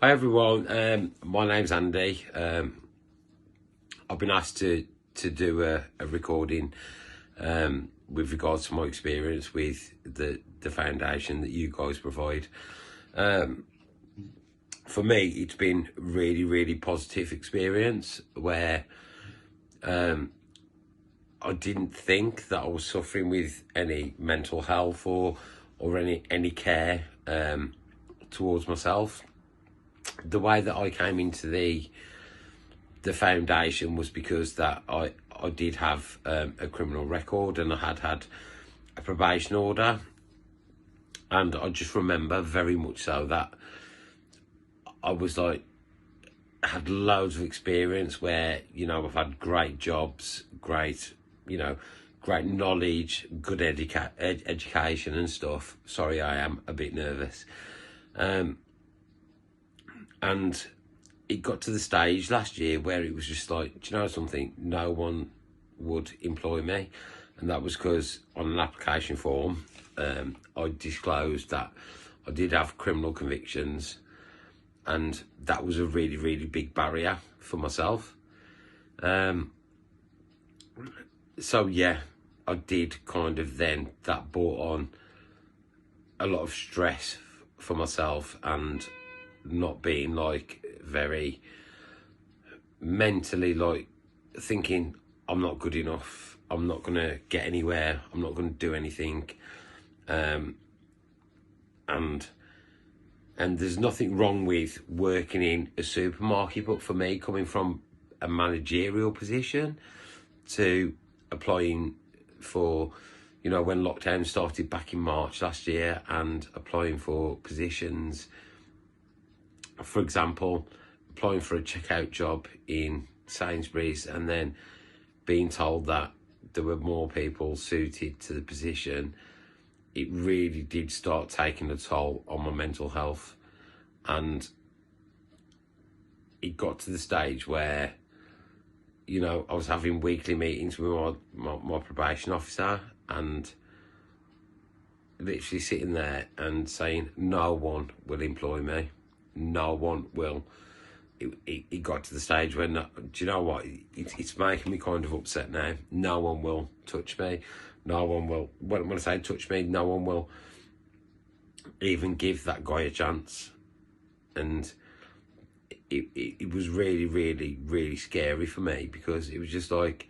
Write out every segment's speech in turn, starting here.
Hi everyone, my name's Andy. I've been asked to do a recording with regards to my experience with the foundation that you guys provide. For me, it's been really positive experience where I didn't think that I was suffering with any mental health or any care towards myself. The way that I came into the foundation was because that I did have a criminal record, and I had a probation order, and I just remember very much so that I was like, had loads of experience where, you know, I've had great jobs, great, you know, great knowledge, good education and stuff. Sorry, I am a bit nervous. And it got to the stage last year where it was just like, do you know something? No one would employ me. And that was because on an application form, I disclosed that I did have criminal convictions. And that was a really big barrier for myself. So yeah, I did kind of then, that brought on a lot of stress for myself, and not being like very mentally like thinking I'm not good enough, I'm not gonna get anywhere, I'm not gonna do anything. And there's nothing wrong with working in a supermarket, but for me, coming from a managerial position to applying for, you know, when lockdown started back in March last year, and applying for positions, for example, applying for a checkout job in Sainsbury's, and then being told that there were more people suited to the position, it really did start taking a toll on my mental health. And it got to the stage where, you know, I was having weekly meetings with my probation officer, and literally sitting there and saying, no one will employ me. No one will. It got to the stage when, do you know what? It's making me kind of upset now. No one will touch me. No one will. When I say touch me, no one will even give that guy a chance. And it was really scary for me, because it was just like,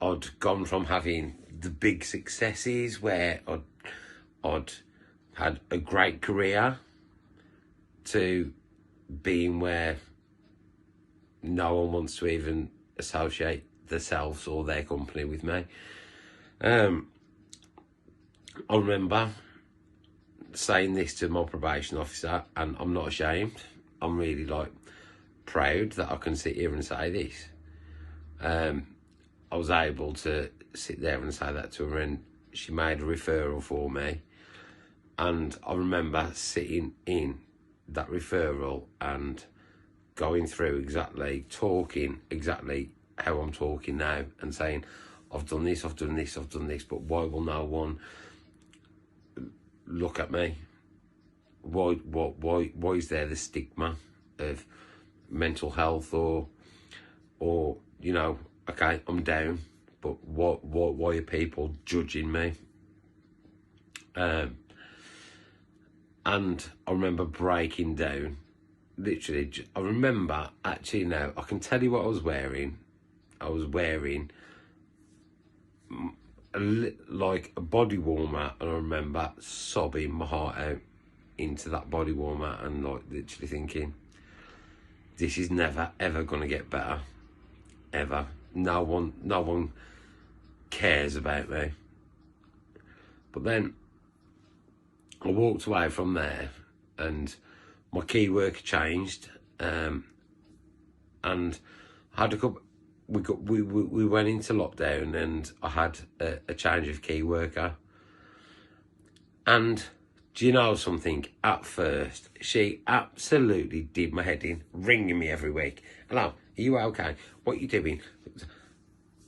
I'd gone from having the big successes where I'd had a great career to being where no one wants to even associate themselves or their company with me. I remember saying this to my probation officer, and I'm not ashamed. I'm really like proud that I can sit here and say this. I was able to sit there and say that to her, and she made a referral for me. And I remember sitting in that referral and going through talking exactly how I'm talking now, and saying, I've done this, but why will no one look at me? Why is there the stigma of mental health, or you know, okay, I'm down, but why are people judging me? And I remember breaking down, literally. I remember, actually now, I can tell you what I was wearing. I was wearing like a body warmer, and I remember sobbing my heart out into that body warmer, and like literally thinking, this is never ever gonna get better, ever. No one cares about me. But then I walked away from there, and my key worker changed, and I had a couple. We went into lockdown, and I had a change of key worker. And do you know something? At first, she absolutely did my head in, ringing me every week. Hello, are you okay? What are you doing?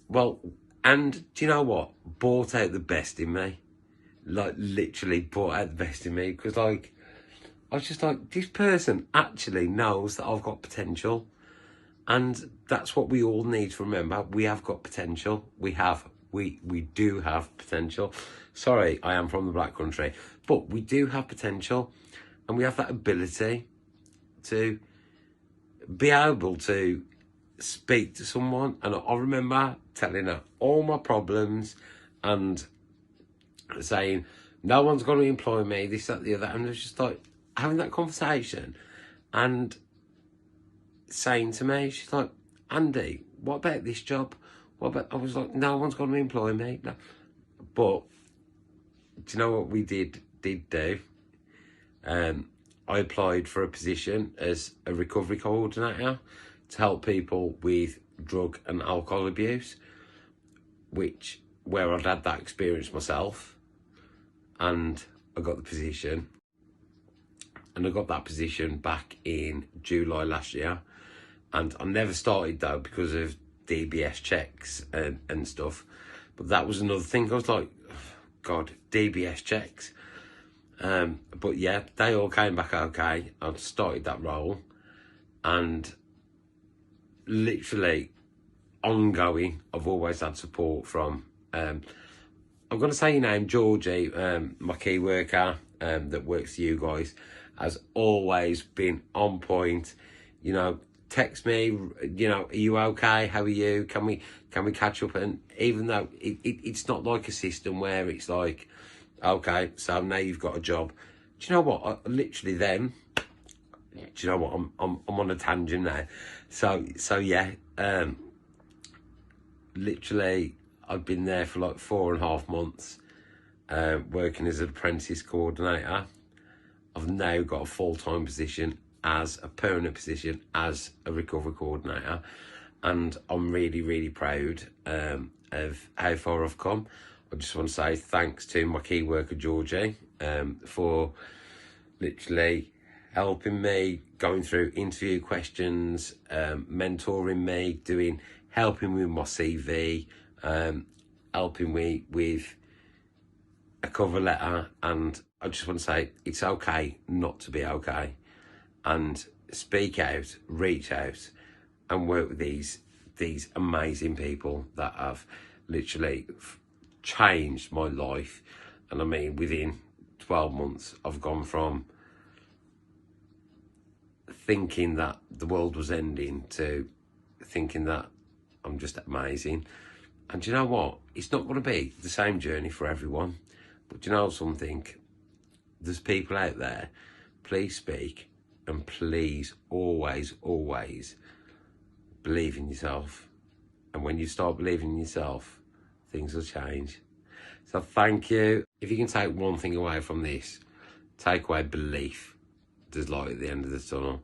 Well, and do you know what? Brought out the best in me. Like, literally brought out the best in me. Because, like, I was just like, this person actually knows that I've got potential. And that's what we all need to remember. We have got potential. We do have potential. Sorry, I am from the Black Country. But we do have potential. And we have that ability to be able to speak to someone. And I remember telling her all my problems and saying, no one's going to employ me, this, that, the other. And it was just like having that conversation and saying to me, she's like, Andy, what about this job? What about? I was like, no one's going to employ me. No. But do you know what we did do? I applied for a position as a recovery coordinator to help people with drug and alcohol abuse, where I'd had that experience myself, and I got the position. And I got that position back in July last year. And I never started though because of DBS checks and stuff. But that was another thing. I was like, God, DBS checks. But yeah, they all came back okay. I started that role. And literally ongoing, I've always had support from, I'm going to say your name, Georgie, my key worker that works for you guys, has always been on point. You know, text me, you know, are you okay? How are you? Can we catch up? And even though it's not like a system where it's like, okay, so now you've got a job. Do you know what? Do you know what? I'm on a tangent now. So yeah, literally I've been there for like 4.5 months, working as an apprentice coordinator. I've now got a full-time position as a permanent position as a recovery coordinator, and I'm really, really proud of how far I've come. I just want to say thanks to my key worker Georgie for literally helping me, going through interview questions, mentoring me, helping me with my CV, helping me with a cover letter. And I just want to say it's okay not to be okay, and speak out, reach out, and work with these amazing people that have literally changed my life. And I mean, within 12 months, I've gone from thinking that the world was ending to thinking that I'm just amazing. And do you know what? It's not going to be the same journey for everyone. But do you know something? There's people out there. Please speak, and please always, always believe in yourself. And when you start believing in yourself, things will change. So thank you. If you can take one thing away from this, take away belief. There's light at the end of the tunnel.